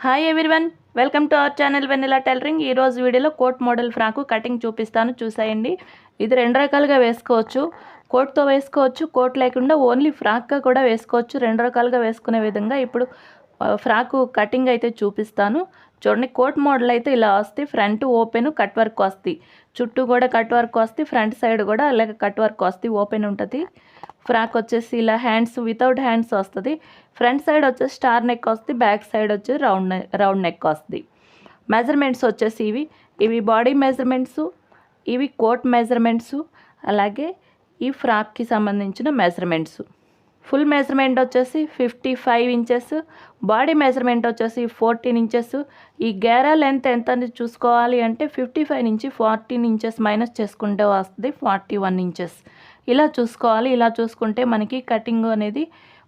Hi everyone, welcome to our channel Vennela tailoring. ఈరోజు వీడియోలో coat model frock cutting చూపిస్తాను, చూసేయండి. ఇది రెండు రకాలుగా వేసుకోవచ్చు. కోట్తో వేసుకోవచ్చు, కోట్ లేకుండా ఓన్లీ ఫ్రాక్గా కూడా వేసుకోవచ్చు. రెండు రకాలుగా వేసుకునే విధంగా ఇప్పుడు ఫ్రాకు కటింగ్ అయితే చూపిస్తాను. చూడండి, కోట్ మోడల్ అయితే ఇలా వస్తుంది. ఫ్రంట్ ఓపెన్ కట్ వర్క్ వస్తుంది, చుట్టూ కూడా కట్ వర్క్ వస్తుంది, ఫ్రంట్ సైడ్ కూడా అలాగే కట్ వర్క్ వస్తుంది, ఓపెన్ ఉంటుంది. ఫ్రాక్ వచ్చేసి ఇలా హ్యాండ్స్ వితౌట్ హ్యాండ్స్ వస్తుంది. ఫ్రంట్ సైడ్ వచ్చేసి స్టార్ నెక్ వస్తుంది, బ్యాక్ సైడ్ వచ్చేసి రౌండ్ నెక్ వస్తుంది. మెజర్మెంట్స్ వచ్చేసి ఇవి బాడీ మెజర్మెంట్స్, ఇవి కోట్ మెజర్మెంట్స్, అలాగే ఈ ఫ్రాక్కి సంబంధించిన మెజర్మెంట్స్. ఫుల్ మెజర్మెంట్ వచ్చేసి 55 ఇంచెస్, బాడీ మెజర్మెంట్ వచ్చేసి 14 ఇంచెస్. ఈ గేరా లెంత్ ఎంత అని చూసుకోవాలి అంటే 55 నుంచి 14 ఇంచెస్ మైనస్ చేసుకుంటే వస్తుంది 41 ఇంచెస్. ఇలా చూసుకోవాలి. ఇలా చూసుకుంటే మనకి కటింగ్ అనేది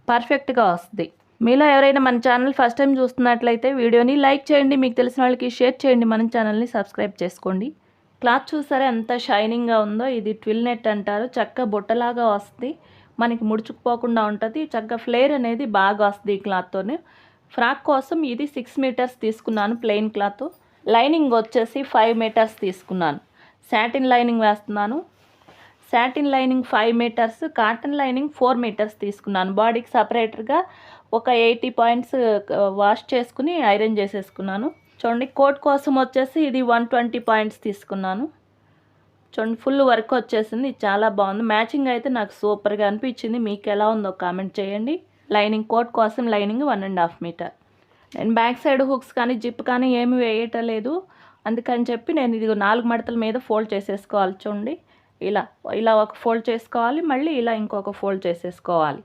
పర్ఫెక్ట్గా వస్తుంది. మీలో ఎవరైనా మన ఛానల్ ఫస్ట్ టైం చూస్తున్నట్లయితే వీడియోని లైక్ చేయండి, మీకు తెలిసిన వాళ్ళకి షేర్ చేయండి, మన ఛానల్ని సబ్స్క్రైబ్ చేసుకోండి. క్లాత్ చూసారా ఎంత షైనింగ్గా ఉందో. ఇది ట్విల్ నెట్ అంటారు. చక్కగా బుట్టలాగా వస్తుంది, మనకి ముడుచుకుపోకుండా ఉంటుంది. చక్కగా ఫ్లేర్ అనేది బాగా వస్తుంది ఈ క్లాత్తోనే. ఫ్రాక్ కోసం ఇది 6 మీటర్స్ తీసుకున్నాను ప్లెయిన్ క్లాత్. లైనింగ్ వచ్చేసి 5 మీటర్స్ తీసుకున్నాను. సాటిన్ లైనింగ్ వేస్తున్నాను. Satin lining 5 meters, cotton lining 4 meters తీసుకున్నాను. బాడీకి సపరేటర్గా ఒక 80 పాయింట్స్ వాష్ చేసుకుని ఐరన్ చేసేసుకున్నాను. చూడండి, కోట్ కోసం వచ్చేసి ఇది 120 పాయింట్స్ తీసుకున్నాను. చూడండి, ఫుల్ వర్క్ వచ్చేసింది, చాలా బాగుంది. మ్యాచింగ్ అయితే నాకు సూపర్గా అనిపించింది. మీకు ఎలా ఉందో కామెంట్ చేయండి. లైనింగ్ కోట్ కోసం లైనింగ్ 1.5 మీటర్. నేను బ్యాక్ సైడ్ హుక్స్ కానీ జిప్ కానీ ఏమి వేయటం లేదు, అందుకని చెప్పి నేను ఇది 4 మడతల మీద ఫోల్డ్ చేసేసుకోవాలి. చూడండి, ఇలా ఒక ఫోల్డ్ చేసుకోవాలి, మళ్ళీ ఇలా ఇంకొక ఫోల్డ్ చేసేసుకోవాలి.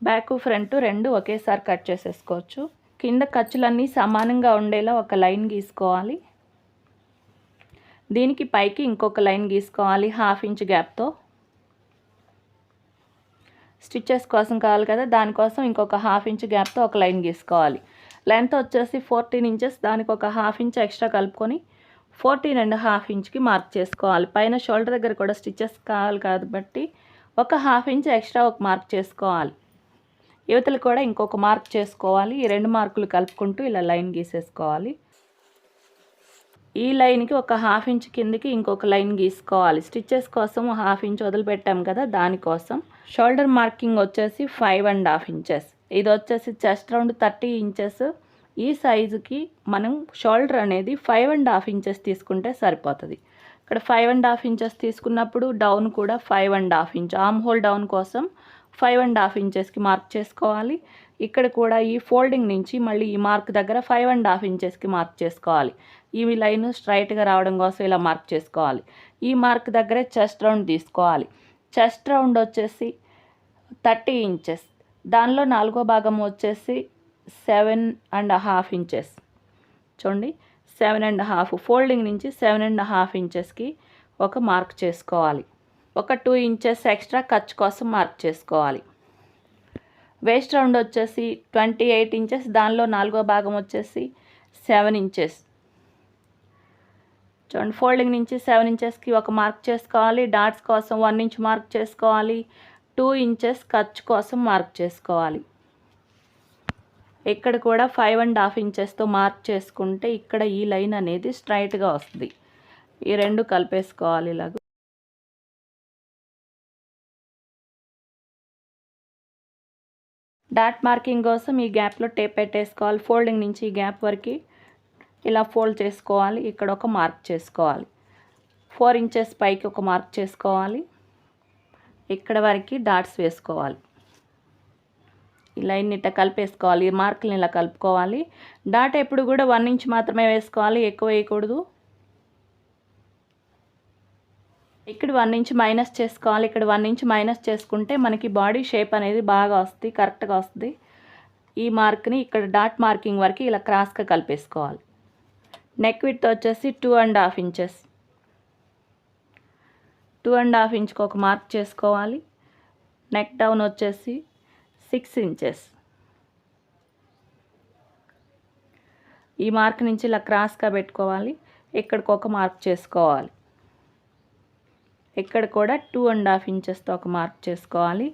బ్యాక్ ఫ్రంట్ రెండు ఒకేసారి కట్ చేసేసుకోవచ్చు. కింద ఖర్చులన్నీ సమానంగా ఉండేలా ఒక లైన్ గీసుకోవాలి. దీనికి పైకి ఇంకొక లైన్ గీసుకోవాలి 1/2 ఇంచ్ గ్యాప్తో. స్టిచ్చెస్ కోసం కావాలి కదా, దానికోసం ఇంకొక 1/2 ఇంచ్ గ్యాప్తో ఒక లైన్ గీసుకోవాలి. లెంత్ వచ్చేసి 14 ఇంచెస్, దానికి ఒక 1/2 ఇంచ్ ఎక్స్ట్రా కలుపుకొని 14.5 ఇంచ్కి మార్క్ చేసుకోవాలి. పైన షోల్డర్ దగ్గర కూడా స్టిచ్చెస్ కావాలి కాబట్టి ఒక 1/2 ఇంచ్ ఎక్స్ట్రా ఒక మార్క్ చేసుకోవాలి. యువతలు కూడా ఇంకొక మార్క్ చేసుకోవాలి. ఈ 2 మార్కులు కలుపుకుంటూ ఇలా లైన్ గీసేసుకోవాలి. ఈ లైన్కి ఒక 1/2 ఇంచ్ కిందకి ఇంకొక లైన్ గీసుకోవాలి. స్టిచ్చెస్ కోసం 1/2 ఇంచ్ వదిలిపెట్టాం కదా, దానికోసం. షోల్డర్ మార్కింగ్ వచ్చేసి 5.5 ఇంచెస్. ఇది వచ్చేసి చెస్ట్ రౌండ్ 30 ఇంచెస్. ఈ సైజుకి మనం షోల్డర్ అనేది 5.5 ఇంచెస్ తీసుకుంటే సరిపోతుంది. ఇక్కడ 5.5 ఇంచెస్ తీసుకున్నప్పుడు డౌన్ కూడా 5.5 ఇంచ్, ఆర్మ్ హోల్ డౌన్ కోసం 5.5 ఇంచెస్కి మార్క్ చేసుకోవాలి. ఇక్కడ కూడా ఈ ఫోల్డింగ్ నుంచి మళ్ళీ ఈ మార్క్ దగ్గర 5.5 ఇంచెస్కి మార్క్ చేసుకోవాలి. ఈ లైన్ స్ట్రైట్గా రావడం కోసం ఇలా మార్క్ చేసుకోవాలి. ఈ మార్క్ దగ్గరే చెస్ట్ రౌండ్ తీసుకోవాలి. చెస్ట్ రౌండ్ వచ్చేసి 30 ఇంచెస్, దానిలో 4వ భాగం వచ్చేసి 7.5 ఇంచెస్. చూడండి, 7.5 ఫోల్డింగ్ నుంచి 7.5 ఇంచెస్కి ఒక మార్క్ చేసుకోవాలి. ఒక 2 ఇంచెస్ ఎక్స్ట్రా ఖర్చు కోసం మార్క్ చేసుకోవాలి. వేస్ట్ రౌండ్ వచ్చేసి 28 ఇంచెస్, దానిలో 4వ భాగం వచ్చేసి 7 ఇంచెస్. చూడండి, ఫోల్డింగ్ నుంచి 7 ఇంచెస్కి ఒక మార్క్ చేసుకోవాలి. డాట్స్ కోసం 1 ఇంచ్ మార్క్ చేసుకోవాలి. 2 ఇంచెస్ ఖర్చు కోసం మార్క్ చేసుకోవాలి. ఇక్కడ కూడా 5.5 ఇంచెస్తో మార్క్ చేసుకుంటే ఇక్కడ ఈ లైన్ అనేది స్ట్రైట్గా వస్తుంది. ఈ 2 కలిపేసుకోవాలి ఇలాగ. డాట్ మార్కింగ్ కోసం ఈ గ్యాప్లో టేప్ పెట్టేసుకోవాలి. ఫోల్డింగ్ నుంచి ఈ గ్యాప్ వరకు ఇలా ఫోల్డ్ చేసుకోవాలి. ఇక్కడ ఒక మార్క్ చేసుకోవాలి. 4 ఇంచెస్ పైకి ఒక మార్క్ చేసుకోవాలి. ఇక్కడ వరకు డాట్స్ వేసుకోవాలి. ఈ లైన్ ఇట్లా కలిపేసుకోవాలి. ఈ మార్కులను ఇలా కలుపుకోవాలి. డాట్ ఎప్పుడు కూడా 1 ఇంచ్ మాత్రమే వేసుకోవాలి, ఎక్కువ వేయకూడదు. ఇక్కడ 1 ఇంచ్ మైనస్ చేసుకోవాలి. ఇక్కడ 1 ఇంచ్ మైనస్ చేసుకుంటే మనకి బాడీ షేప్ అనేది బాగా వస్తుంది, కరెక్ట్గా వస్తుంది. ఈ మార్క్ని ఇక్కడ డాట్ మార్కింగ్ వరకు ఇలా క్రాస్గా కలిపేసుకోవాలి. నెక్ విడ్త్ వచ్చేసి 2.5 ఇంచెస్. 2.5 ఇంచ్కి ఒక మార్క్ చేసుకోవాలి. నెక్ డౌన్ వచ్చేసి 6 ఇంచెస్. ఈ మార్క్ నుంచి ఇలా క్రాస్గా పెట్టుకోవాలి. ఇక్కడికి ఒక మార్క్ చేసుకోవాలి. ఇక్కడ కూడా 2.5 ఇంచెస్తో ఒక మార్క్ చేసుకోవాలి.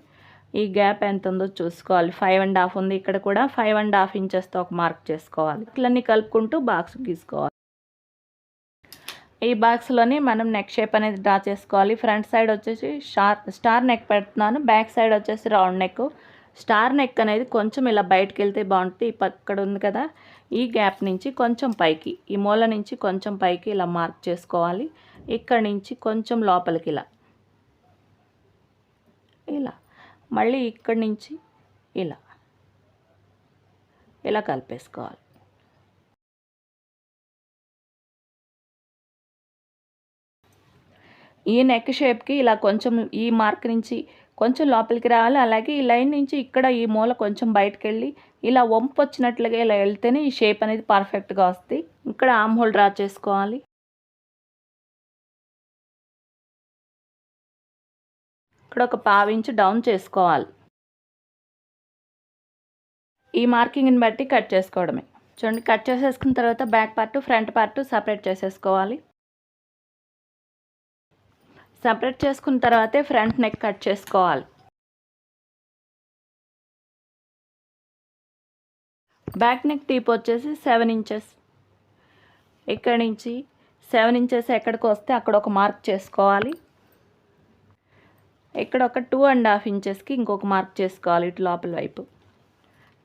ఈ గ్యాప్ ఎంత ఉందో చూసుకోవాలి. 5.5 ఉంది, ఇక్కడ కూడా 5.5 ఇంచెస్తో ఒక మార్క్ చేసుకోవాలి. ఇట్లన్నీ కలుపుకుంటూ బాక్స్ గీసుకోవాలి. ఈ బాక్స్లోని మనం నెక్ షేప్ అనేది డ్రా చేసుకోవాలి. ఫ్రంట్ సైడ్ వచ్చేసి స్టార్ నెక్ పెడుతున్నాను, బ్యాక్ సైడ్ వచ్చేసి రౌండ్ నెక్. స్టార్ నెక్ అనేది కొంచెం ఇలా బయటకు వెళ్తే బాగుంటుంది. ఇక్కడ ఉంది కదా, ఈ గ్యాప్ నుంచి కొంచెం పైకి, ఈ మూల నుంచి కొంచెం పైకి ఇలా మార్క్ చేసుకోవాలి. ఇక్కడ నుంచి కొంచెం లోపలికి ఇలా ఇలా, మళ్ళీ ఇక్కడి నుంచి ఇలా ఇలా కలిపేసుకోవాలి. ఈ నెక్ షేప్కి ఇలా కొంచెం ఈ మార్క్ నుంచి కొంచెం లోపలికి రావాలి. అలాగే ఈ లైన్ నుంచి ఇక్కడ ఈ మూల కొంచెం బయటకు వెళ్ళి ఇలా వంపు వచ్చినట్లుగా ఇలా వెళ్తేనే ఈ షేప్ అనేది పర్ఫెక్ట్గా వస్తుంది. ఇక్కడ ఆర్మ్ హోల్ డ్రా చేసుకోవాలి. ఇక్కడ ఒక 1/2 ఇంచ్ డౌన్ చేసుకోవాలి. ఈ మార్కింగ్ని బట్టి కట్ చేసుకోవడమే. చూడండి, కట్ చేసేసుకున్న తర్వాత back part front part separate చేసేసుకోవాలి. సపరేట్ చేసుకున్న తర్వాతే ఫ్రంట్ నెక్ కట్ చేసుకోవాలి. బ్యాక్ నెక్ టీప్ వచ్చేసి 7 ఇంచెస్. ఇక్కడి నుంచి 7 ఇంచెస్ ఎక్కడికి వస్తే అక్కడ ఒక మార్క్ చేసుకోవాలి. ఇక్కడ ఒక 2.5 ఇంచెస్కి ఇంకొక మార్క్ చేసుకోవాలి ఇటు లోపల వైపు.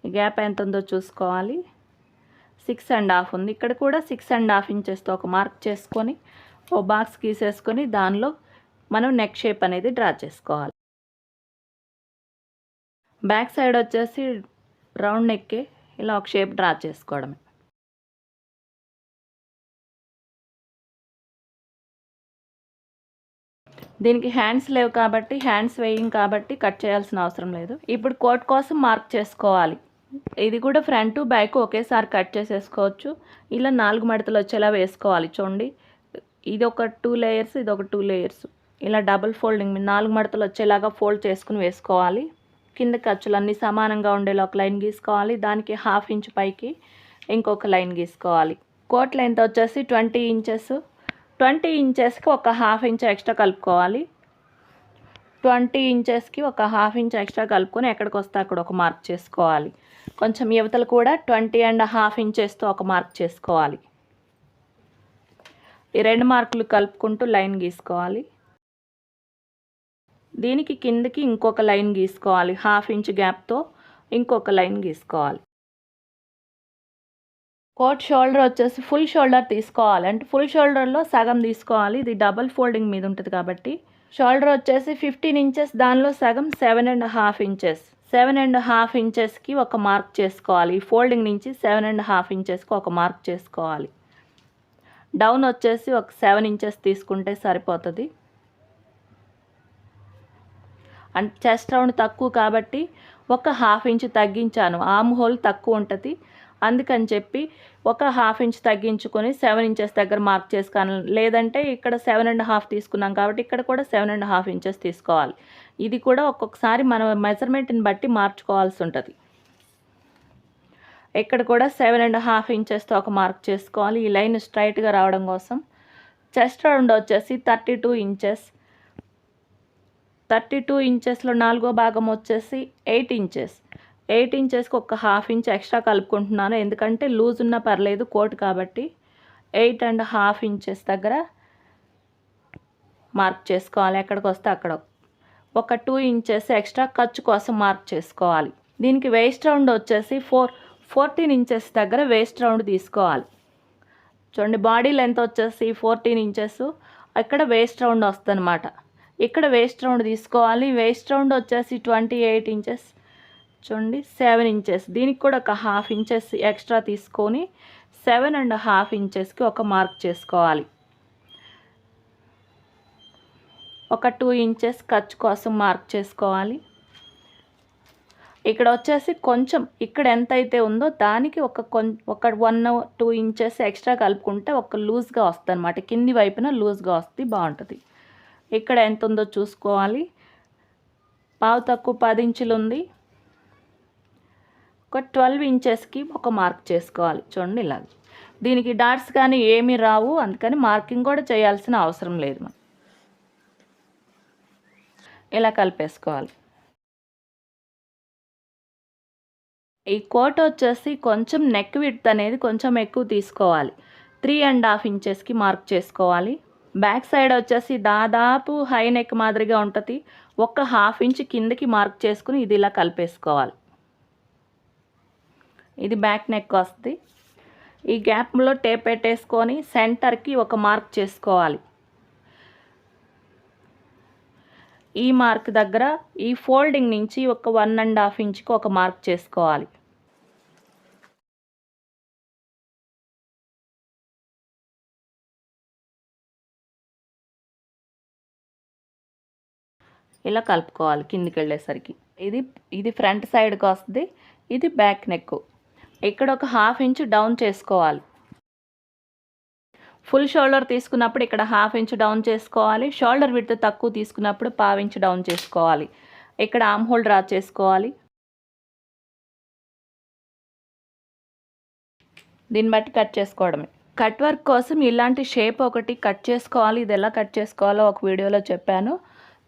ఈ గ్యాప్ ఎంత ఉందో చూసుకోవాలి. 6.5 ఉంది, ఇక్కడ కూడా 6.5 ఇంచెస్తో ఒక మార్క్ చేసుకొని ఓ బాక్స్ గీసేసుకొని దానిలో మనం నెక్ షేప్ అనేది డ్రా చేసుకోవాలి. బ్యాక్ సైడ్ వచ్చేసి రౌండ్ నెక్కే ఇలా ఒక షేప్ డ్రా చేసుకోవడమే. దీనికి హ్యాండ్స్ లేవు కాబట్టి, హ్యాండ్స్ వేయం కాబట్టి కట్ చేయాల్సిన అవసరం లేదు. ఇప్పుడు కోట్ కోసం మార్క్ చేసుకోవాలి. ఇది కూడా ఫ్రంట్ బ్యాక్ ఒకేసారి కట్ చేసేసుకోవచ్చు. ఇలా 4 మడతలు వచ్చేలా వేసుకోవాలి. చూడండి, ఇది ఒక 2 లేయర్స్, ఇది ఒక 2 లేయర్స్. ఇలా డబుల్ ఫోల్డింగ్ 4 మడతలు వచ్చేలాగా ఫోల్డ్ చేసుకుని వేసుకోవాలి. కింద ఖర్చులన్నీ సమానంగా ఉండేలా ఒక లైన్ గీసుకోవాలి. దానికి 1/2 ఇంచ్ పైకి ఇంకొక లైన్ గీసుకోవాలి. కోట్ లెంత్ వచ్చేసి 20 ఇంచెస్. 20 ఇంచెస్కి ఒక 1/2 ఇంచ్ ఎక్స్ట్రా కలుపుకోవాలి. 20 ఇంచెస్కి ఒక 1/2 ఇంచ్ ఎక్స్ట్రా కలుపుకొని ఎక్కడికి వస్తే అక్కడ ఒక మార్క్ చేసుకోవాలి. కొంచెం యువతలు కూడా 20.5 ఇంచెస్తో ఒక మార్క్ చేసుకోవాలి. ఈ 2 మార్కులు కలుపుకుంటూ లైన్ గీసుకోవాలి. దీనికి కిందకి ఇంకొక లైన్ గీసుకోవాలి. 1/2 ఇంచ్ గ్యాప్తో ఇంకొక లైన్ గీసుకోవాలి. కోట్ షోల్డర్ వచ్చేసి ఫుల్ షోల్డర్ తీసుకోవాలి. అంటే ఫుల్ షోల్డర్లో సగం తీసుకోవాలి. ఇది డబల్ ఫోల్డింగ్ మీద ఉంటుంది కాబట్టి షోల్డర్ వచ్చేసి 15 ఇంచెస్, దానిలో సగం 7.5 ఇంచెస్. 7.5 ఇంచెస్కి ఒక మార్క్ చేసుకోవాలి. ఈ ఫోల్డింగ్ నుంచి 7.5 ఇంచెస్కి ఒక మార్క్ చేసుకోవాలి. డౌన్ వచ్చేసి ఒక 7 ఇంచెస్ తీసుకుంటే సరిపోతుంది. అంటే చెస్ట్ రౌండ్ తక్కువ కాబట్టి ఒక 1/2 ఇంచ్ తగ్గించాను. ఆర్మ్ హోల్ తక్కువ ఉంటుంది, అందుకని చెప్పి ఒక 1/2 ఇంచ్ తగ్గించుకొని 7 ఇంచెస్ దగ్గర మార్క్ చేసుకోవాలి. లేదంటే ఇక్కడ 7.5 తీసుకున్నాం కాబట్టి ఇక్కడ కూడా 7.5 ఇంచెస్ తీసుకోవాలి. ఇది కూడా ఒక్కొక్కసారి మనం మెజర్మెంట్ని బట్టి మార్చుకోవాల్సి ఉంటుంది. ఇక్కడ కూడా 7.5 ఇంచెస్తో ఒక మార్క్ చేసుకోవాలి. ఈ లైన్ స్ట్రైట్గా రావడం కోసం. చెస్ట్ రౌండ్ వచ్చేసి 32 ఇంచెస్. 32 ఇంచెస్లో 4వ భాగం వచ్చేసి 8 ఇంచెస్. 8 ఇంచెస్కి ఒక 1/2 ఇంచ్ ఎక్స్ట్రా కలుపుకుంటున్నాను, ఎందుకంటే లూజ్ ఉన్నా పర్లేదు కోట్ కాబట్టి. 8.5 ఇంచెస్ దగ్గర మార్క్ చేసుకోవాలి. ఎక్కడికి వస్తే అక్కడ ఒక 2 ఇంచెస్ ఎక్స్ట్రా ఖర్చు కోసం మార్క్ చేసుకోవాలి. దీనికి వేస్ట్ రౌండ్ వచ్చేసి 14 ఇంచెస్ దగ్గర వేస్ట్ రౌండ్ తీసుకోవాలి. చూడండి, బాడీ లెంత్ వచ్చేసి 14 ఇంచెస్, ఇక్కడ వేస్ట్ రౌండ్ వస్తుంది అన్నమాట. ఇక్కడ వేస్ట్ రౌండ్ తీసుకోవాలి. వేస్ట్ రౌండ్ వచ్చేసి 28 ఇంచెస్. చూడండి, 7 ఇంచెస్. దీనికి కూడా ఒక 1/2 ఇంచెస్ ఎక్స్ట్రా తీసుకొని 7.5 ఇంచెస్కి ఒక మార్క్ చేసుకోవాలి. ఒక 2 ఇంచెస్ ఖర్చు కోసం మార్క్ చేసుకోవాలి. ఇక్కడ వచ్చేసి కొంచెం ఇక్కడ ఎంత అయితే ఉందో దానికి ఒక 1-2 ఇంచెస్ ఎక్స్ట్రా కలుపుకుంటే ఒక లూజ్గా వస్తుంది అన్నమాట. కింది వైపున లూజ్గా వస్తుంది, బాగుంటుంది. ఇక్కడ ఎంత ఉందో చూసుకోవాలి. పావు తక్కువ 10 ఇంచులు ఉంది. ఒక 12 ఇంచెస్కి ఒక మార్క్ చేసుకోవాలి. చూడండి, ఇలా. దీనికి డాట్స్ కానీ ఏమీ రావు, అందుకని మార్కింగ్ కూడా చేయాల్సిన అవసరం లేదు. ఇలా కలిపేసుకోవాలి. ఈ కోట్ వచ్చేసి కొంచెం నెక్ విడ్త్ అనేది కొంచెం ఎక్కువ తీసుకోవాలి. 3.5 ఇంచెస్కి మార్క్ చేసుకోవాలి. బ్యాక్ సైడ్ వచ్చేసి దాదాపు హై నెక్ మాదిరిగా ఉంటుంది. ఒక 1/2 ఇంచ్ కిందకి మార్క్ చేసుకుని ఇది ఇలా కలిపేసుకోవాలి. ఇది బ్యాక్ నెక్ వస్తుంది. ఈ గ్యాప్లో టేప్ పెట్టేసుకొని సెంటర్కి ఒక మార్క్ చేసుకోవాలి. ఈ మార్క్ దగ్గర ఈ ఫోల్డింగ్ నుంచి ఒక 1.5 ఇంచ్కి ఒక మార్క్ చేసుకోవాలి. ఇలా కలుపుకోవాలి కిందికి వెళ్ళేసరికి. ఇది ఫ్రంట్ సైడ్కి వస్తుంది. ఇది బ్యాక్ నెక్. ఇక్కడ ఒక 1/2 ఇంచ్ డౌన్ చేసుకోవాలి. ఫుల్ షోల్డర్ తీసుకున్నప్పుడు ఇక్కడ 1/2 ఇంచ్ డౌన్ చేసుకోవాలి. షోల్డర్ విడ్త్ తక్కువ తీసుకున్నప్పుడు 1/2 ఇంచ్ డౌన్ చేసుకోవాలి. ఇక్కడ ఆర్మ్ హోల్ డ్రా చేసుకోవాలి. దీన్ని బట్టి కట్ చేసుకోవడమే. కట్ వర్క్ కోసం ఇలాంటి షేప్ ఒకటి కట్ చేసుకోవాలి. ఇది ఎలా కట్ చేసుకోవాలో ఒక వీడియోలో చెప్పాను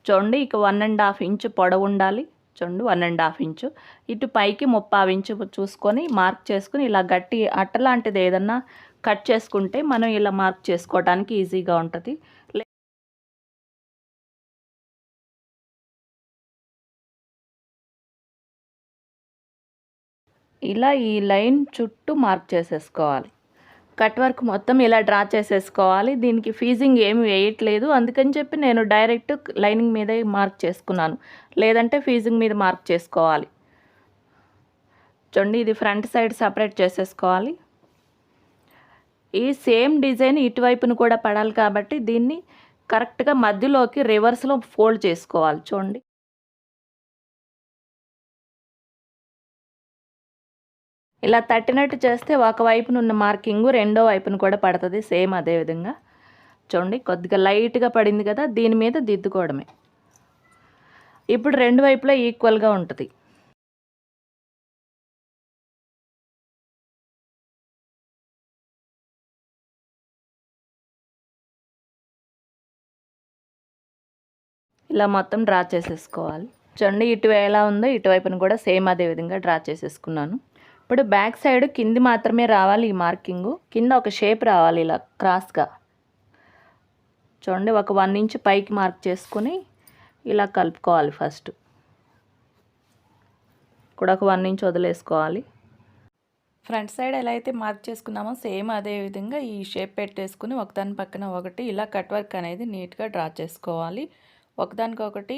చూడండి. ఇక 1.5 ఇంచ్ పొడవు ఉండాలి. చూడండి 1.5 ఇంచు. ఇటు పైకి 3/4 ఇంచు చూసుకొని మార్క్ చేసుకుని ఇలా గట్టి అట్టలాంటిది ఏదన్నా కట్ చేసుకుంటే మనం ఇలా మార్క్ చేసుకోవడానికి ఈజీగా ఉంటుంది. ఇలా ఈ లైన్ చుట్టూ మార్క్ చేసేసుకోవాలి. కట్ వర్క్ మొత్తం ఇలా డ్రా చేసేసుకోవాలి. దీనికి ఫీజింగ్ ఏమి వేయట్లేదు, అందుకని చెప్పి నేను డైరెక్ట్ లైనింగ్ మీదే మార్క్ చేసుకున్నాను. లేదంటే ఫీజింగ్ మీద మార్క్ చేసుకోవాలి. చూడండి ఇది ఫ్రంట్ సైడ్ సపరేట్ చేసేసుకోవాలి. ఈ సేమ్ డిజైన్ ఇటువైపును కూడా పడాలి కాబట్టి దీన్ని కరెక్ట్గా మధ్యలోకి రివర్స్లో ఫోల్డ్ చేసుకోవాలి. చూడండి ఇలా తట్టినట్టు చేస్తే ఒకవైపున ఉన్న మార్కింగ్ రెండో వైపున కూడా పడుతుంది. సేమ్ అదే విధంగా చూడండి కొద్దిగా లైట్గా పడింది కదా, దీని మీద దిద్దుకోవడమే. ఇప్పుడు రెండు వైపులా ఈక్వల్గా ఉంటుంది. ఇలా మొత్తం డ్రా చేసేసుకోవాలి. చూడండి ఇటు ఎలా ఉందో ఇటువైపున కూడా సేమ్ అదే విధంగా డ్రా చేసేసుకున్నాను. ఇప్పుడు బ్యాక్ సైడ్ కింది మాత్రమే రావాలి. ఈ మార్కింగ్ కింద ఒక షేప్ రావాలి ఇలా క్రాస్గా. చూడండి ఒక 1 ఇంచ్ పైకి మార్క్ చేసుకుని ఇలా కలుపుకోవాలి. ఫస్ట్ కూడా ఒక 1 ఇంచ్ వదిలేసుకోవాలి. ఫ్రంట్ సైడ్ ఎలా అయితే మార్క్ చేసుకున్నామో సేమ్ అదే విధంగా ఈ షేప్ పెట్టేసుకుని ఒకదాని పక్కన ఒకటి ఇలా కట్ వర్క్ అనేది నీట్గా డ్రా చేసుకోవాలి. ఒకదానికొకటి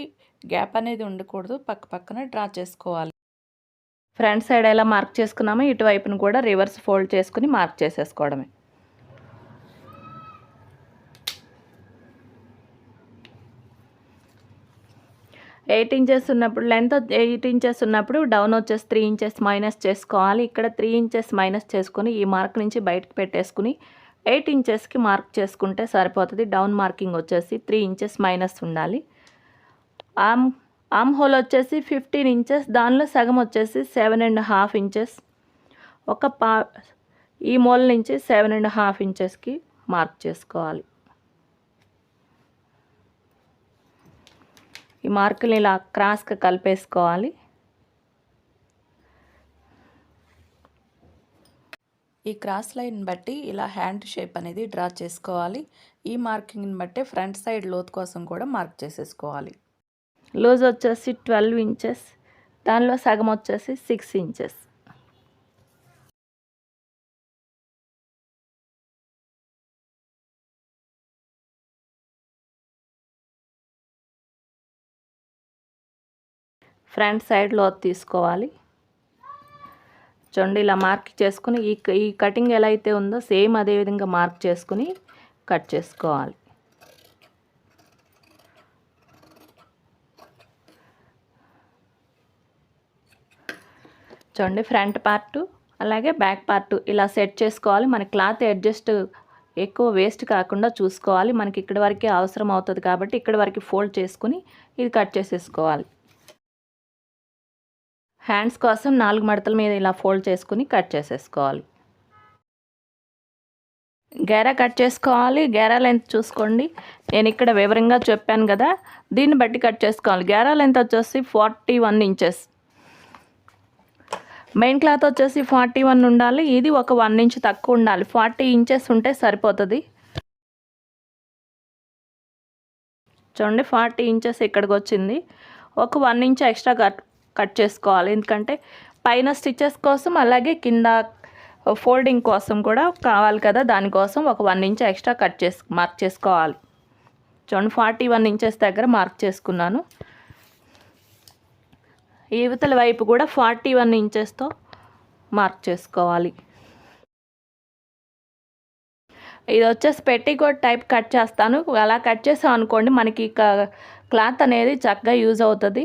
గ్యాప్ అనేది ఉండకూడదు, పక్క పక్కన డ్రా చేసుకోవాలి. ఫ్రంట్ సైడ్ ఎలా మార్క్ చేసుకున్నామో ఇటువైపును కూడా రివర్స్ ఫోల్డ్ చేసుకుని మార్క్ చేసేసుకోవడమే. ఎయిట్ ఇంచెస్ ఉన్నప్పుడు లెంత్ 8 ఇంచెస్ ఉన్నప్పుడు డౌన్ వచ్చేసి 3 ఇంచెస్ మైనస్ చేసుకోవాలి. ఇక్కడ 3 ఇంచెస్ మైనస్ చేసుకొని ఈ మార్క్ నుంచి బయటకు పెట్టేసుకుని 8 ఇంచెస్కి మార్క్ చేసుకుంటే సరిపోతుంది. డౌన్ మార్కింగ్ వచ్చేసి 3 ఇంచెస్ మైనస్ ఉండాలి. ఆర్మ్ హోల్ వచ్చేసి 15 ఇంచెస్, దానిలో సగం వచ్చేసి 7.5 ఇంచెస్. ఈ మూల నుంచి 7.5 ఇంచెస్కి మార్క్ చేసుకోవాలి. ఈ మార్కులు ఇలా క్రాస్గా కలిపేసుకోవాలి. ఈ క్రాస్ లైన్ బట్టి ఇలా హ్యాండ్ షేప్ అనేది డ్రా చేసుకోవాలి. ఈ మార్కింగ్ని బట్టి ఫ్రంట్ సైడ్ లోతు కోసం కూడా మార్క్ చేసేసుకోవాలి. లూజ్ వచ్చేసి 12 ఇంచెస్, దానిలో సగం వచ్చేసి 6 ఇంచెస్. ఫ్రంట్ సైడ్ లోతు తీసుకోవాలి. చూడండి ఇలా మార్క్ చేసుకుని ఈ కటింగ్ ఎలా అయితే ఉందో సేమ్ అదే విధంగా మార్క్ చేసుకుని కట్ చేసుకోవాలి. చూడండి ఫ్రంట్ పార్ట్ అలాగే బ్యాక్ పార్ట్ ఇలా సెట్ చేసుకోవాలి. మన క్లాత్ అడ్జస్ట్ ఎక్కువ వేస్ట్ కాకుండా చూసుకోవాలి. మనకి ఇక్కడ వరకే అవసరం అవుతుంది కాబట్టి ఇక్కడ వరకు ఫోల్డ్ చేసుకుని ఇది కట్ చేసేసుకోవాలి. హ్యాండ్స్ కోసం 4 మడతల మీద ఇలా ఫోల్డ్ చేసుకుని కట్ చేసేసుకోవాలి. గేరా కట్ చేసుకోవాలి. గేరా లెంత్ చూసుకోండి, నేను ఇక్కడ వివరంగా చెప్పాను కదా, దీన్ని బట్టి కట్ చేసుకోవాలి. గేరా లెంత్ వచ్చేసి 41 ఇంచెస్. మెయిన్ క్లాత్ వచ్చేసి 41 ఉండాలి. ఇది ఒక 1 ఇంచ్ తక్కువ ఉండాలి. 40 ఇంచెస్ ఉంటే సరిపోతుంది. చూడండి 40 ఇంచెస్ ఇక్కడికి వచ్చింది. ఒక 1 ఇంచ్ ఎక్స్ట్రా కట్ చేసుకోవాలి. ఎందుకంటే పైన స్టిచెస్ కోసం అలాగే కింద ఫోల్డింగ్ కోసం కూడా కావాలి కదా, దానికోసం ఒక 1 ఇంచ్ ఎక్స్ట్రా మార్క్ చేసుకోవాలి. చూడండి 41 ఇంచెస్ దగ్గర మార్క్ చేసుకున్నాను. ఇవతల వైపు కూడా 41 ఇంచెస్తో మార్క్ చేసుకోవాలి. ఇది వచ్చేసి పెట్టికోట్ టైప్ కట్ చేస్తాను. అలా కట్ చేసాం అనుకోండి మనకి క్లాత్ అనేది చక్కగా యూజ్ అవుతుంది.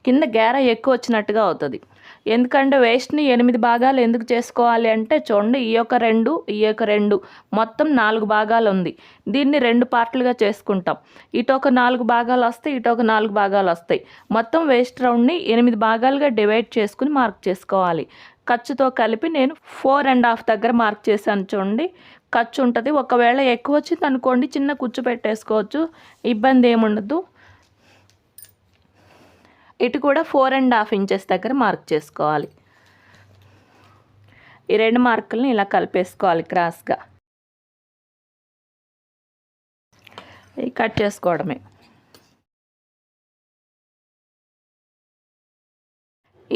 కింద గేర ఎక్కువ వచ్చినట్టుగా అవుతుంది. ఎందుకంటే వేస్ట్ని 8 భాగాలు ఎందుకు చేసుకోవాలి అంటే చూడండి ఈ యొక్క 2 మొత్తం 4 భాగాలు ఉంది. దీన్ని 2 పార్ట్లుగా చేసుకుంటాం. ఇటు ఒక 4 భాగాలు వస్తాయి, ఇటు ఒక 4 భాగాలు వస్తాయి. మొత్తం వేస్ట్ రౌండ్ని 8 భాగాలుగా డివైడ్ చేసుకుని మార్క్ చేసుకోవాలి. ఖర్చుతో కలిపి నేను 4.5 దగ్గర మార్క్ చేశాను. చూడండి ఖర్చు ఉంటుంది. ఒకవేళ ఎక్కువ వచ్చింది అనుకోండి చిన్న కుచ్చు పెట్టేసుకోవచ్చు, ఇబ్బంది ఏముండదు. ఇటు కూడా 4.5 ఇంచెస్ దగ్గర మార్క్ చేసుకోవాలి. ఈ 2 మార్కుల్ని ఇలా కలిపేసుకోవాలి క్రాస్గా. కట్ చేసుకోవడమే.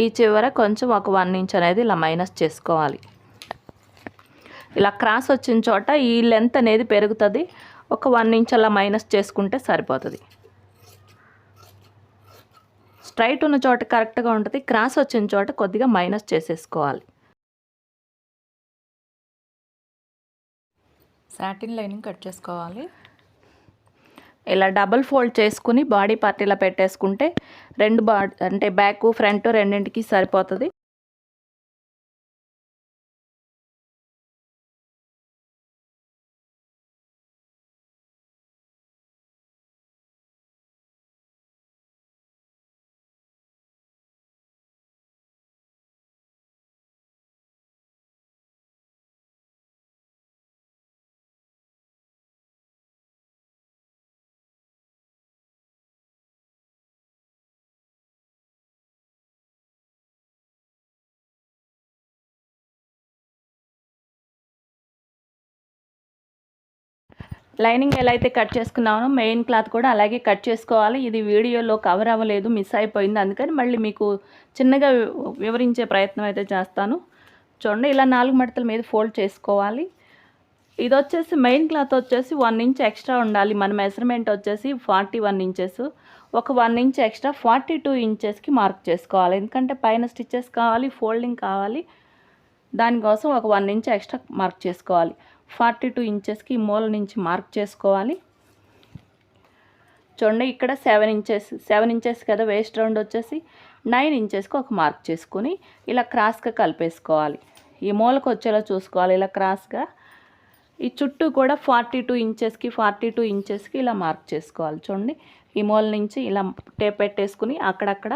ఈ చివర కొంచెం ఒక 1 ఇంచ్ అనేది ఇలా మైనస్ చేసుకోవాలి. ఇలా క్రాస్ వచ్చిన చోట ఈ లెంత్ అనేది పెరుగుతుంది. ఒక 1 ఇంచ్ అలా మైనస్ చేసుకుంటే సరిపోతుంది. స్ట్రైట్ ఉన్న చోట కరెక్ట్గా ఉంటుంది. క్రాస్ వచ్చిన చోట కొద్దిగా మైనస్ చేసేసుకోవాలి. సాటిన్ లైనింగ్ కట్ చేసుకోవాలి. ఇలా డబుల్ ఫోల్డ్ చేసుకుని బాడీ పార్ట్ ఇలా పెట్టేసుకుంటే అంటే బ్యాక్ ఫ్రంట్ రెండింటికి సరిపోతుంది. లైనింగ్ ఎలా అయితే కట్ చేసుకున్నామో మెయిన్ క్లాత్ కూడా అలాగే కట్ చేసుకోవాలి. ఇది వీడియోలో కవర్ అవ్వలేదు, మిస్ అయిపోయింది. అందుకని మళ్ళీ మీకు చిన్నగా వివరించే ప్రయత్నం అయితే చేస్తాను. చూడండి ఇలా 4 మడతల మీద ఫోల్డ్ చేసుకోవాలి. ఇది వచ్చేసి మెయిన్ క్లాత్ వచ్చేసి 1 ఇంచ్ ఎక్స్ట్రా ఉండాలి. మన మెజర్మెంట్ వచ్చేసి 41 ఇంచెస్. ఒక 1 ఇంచ్ ఎక్స్ట్రా 42 ఇంచెస్కి మార్క్ చేసుకోవాలి. ఎందుకంటే పైన స్టిచెస్ కావాలి, ఫోల్డింగ్ కావాలి. దానికోసం ఒక 1 ఇంచ్ ఎక్స్ట్రా మార్క్ చేసుకోవాలి. 42 ఇంచెస్కి మూల నుంచి మార్క్ చేసుకోవాలి. చూడండి ఇక్కడ 7 ఇంచెస్ కదా వేస్ట్ రౌండ్ వచ్చేసి 9 ఇంచెస్కి ఒక మార్క్ చేసుకుని ఇలా క్రాస్గా కలిపేసుకోవాలి. ఈ మూలకు వచ్చేలా చూసుకోవాలి ఇలా క్రాస్గా. ఈ చుట్టూ కూడా 42 ఇంచెస్కి ఇలా మార్క్ చేసుకోవాలి. చూడండి ఈ మూల నుంచి ఇలా టేప్ పెట్టేసుకుని అక్కడక్కడ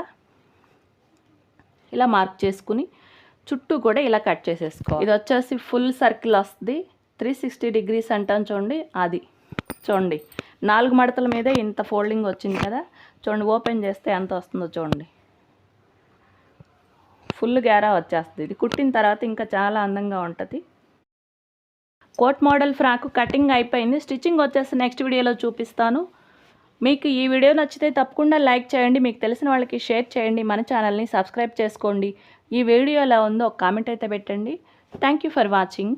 ఇలా మార్క్ చేసుకుని చుట్టూ కూడా ఇలా కట్ చేసేసుకోవాలి. ఇది వచ్చేసి ఫుల్ సర్కిల్ వస్తుంది. 360 డిగ్రీస్ అంటాను చూడండి. అది చూడండి 4 మడతల మీదే ఇంత ఫోల్డింగ్ వచ్చింది కదా. చూడండి ఓపెన్ చేస్తే ఎంత వస్తుందో చూడండి. ఫుల్ గేరా వచ్చేస్తుంది. ఇది కుట్టిన తర్వాత ఇంకా చాలా అందంగా ఉంటుంది. కోట్ మోడల్ ఫ్రాక్ కటింగ్ అయిపోయింది. స్టిచ్చింగ్ వచ్చేసి నెక్స్ట్ వీడియోలో చూపిస్తాను. మీకు ఈ వీడియో నచ్చితే తప్పకుండా లైక్ చేయండి. మీకు తెలిసిన వాళ్ళకి షేర్ చేయండి. మన ఛానల్ని సబ్స్క్రైబ్ చేసుకోండి. ఈ వీడియో ఎలా ఉందో ఒక కామెంట్ అయితే పెట్టండి. Thank you for watching.